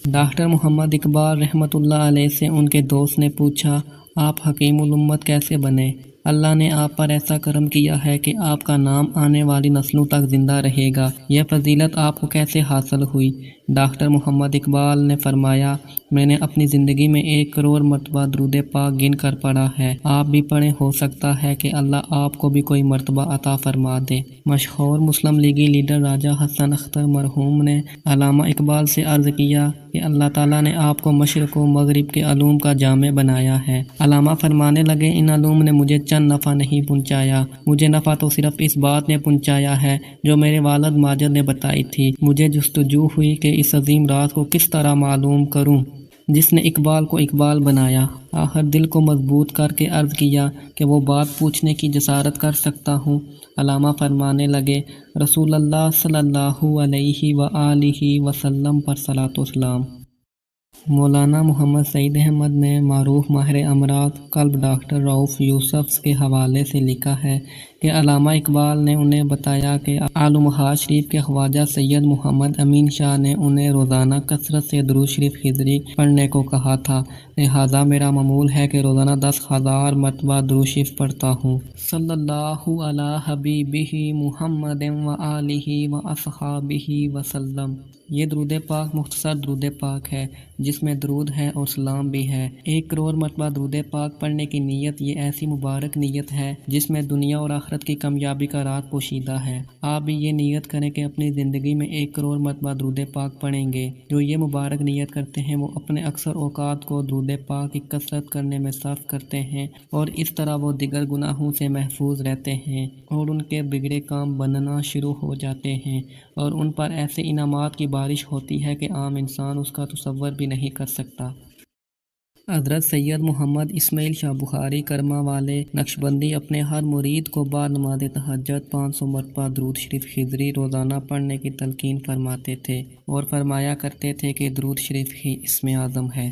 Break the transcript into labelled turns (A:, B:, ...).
A: Doctor محمد اقبال رحمۃ اللہ علیہ سے ان کے دوست نے پوچھا، آپ حکیم الامت کیسے بنے؟ اللہ نے آپ پر ایسا کرم کیا ہے کہ آپ کا نام آنے والی نسلوں تک زندہ رہے گا، یہ فضیلت آپ کو کیسے حاصل ہوئی؟ ڈاکٹر محمد اقبال نے فرمایا، میں نے اپنی زندگی میں 1 کروڑ مرتبہ درود پاک گن کر پڑھا ہے، آپ بھی پڑھیں، ہو سکتا ہے کہ اللہ آپ کو بھی کوئی مرتبہ عطا فرما دے۔ مشہور مسلم لیگی لیڈر راجہ حسن اختر مرحوم نے علامہ اقبال سے عرض کیا کہ اللہ تعالیٰ نے آپ کو مشرق و مغرب کے علوم کا جامع بنایا ہے۔ علامہ فرمانے لگے، ان علوم نے مجھے چند نفع نہیں پہنچایا، مجھے نفع تو صرف اس بات نے پہنچایا ہے جو میرے والد ماجد نے بتائی تھی۔ مجھے جستجو ہوئی کہ اس عظیم راز کو کس طرح معلوم کروں جس نے اقبال کو اقبال بنایا۔ آخر دل کو مضبوط کر کے عرض کیا کہ وہ بات پوچھنے کی جسارت کر سکتا ہوں۔ علامہ فرمانے لگے، رسول اللہ صلی اللہ علیہ وآلہ وسلم پر صلاۃ و سلام۔ مولانا محمد سعید احمد نے معروف ماہر امراض قلب ڈاکٹر رؤف یوسف کے حوالے سے لکھا ہے کہ علامہ اقبال نے انہیں بتایا کہ آل محاذ شریف کے خواجہ سید محمد امین شاہ نے انہیں روزانہ کثرت سے درود شریف خضری پڑھنے کو کہا تھا، لہٰذا میرا معمول ہے کہ روزانہ 10,000 مرتبہ درود شریف پڑھتا ہوں۔ صلی اللہ علی حبیبہ محمد وآلہ واصحابہ وسلم۔ یہ درود پاک مختصر درود پاک ہے جس میں درود ہے اور سلام بھی ہے۔ 1 کروڑ مرتبہ درود پاک پڑھنے کی نیت یہ ایسی مبارک نیت ہے جس میں دنیا اور آخرت کی کامیابی کا راز پوشیدہ ہے۔ آپ بھی یہ نیت کریں کہ اپنی زندگی میں 1 کروڑ مرتبہ درود پاک پڑھیں گے۔ جو یہ مبارک نیت کرتے ہیں وہ اپنے اکثر اوقات کو درود پاک کی کثرت کرنے میں صرف کرتے ہیں اور اس طرح وہ دیگر گناہوں سے محفوظ رہتے ہیں اور ان کے بگڑے کام بننا شروع ہو جاتے ہیں اور ان پر ایسے انعامات کی بارش ہوتی ہے کہ عام انسان اس کا تصور بھی نہیں کر سکتا۔ حضرت سید محمد اسماعیل شاہ بخاری کرما والے نقشبندی اپنے ہر مرید کو بعد نماز تہجد 500 مرتبہ درود شریف خضری روزانہ پڑھنے کی تلقین فرماتے تھے اور فرمایا کرتے تھے کہ درود شریف ہی اسم اعظم ہے۔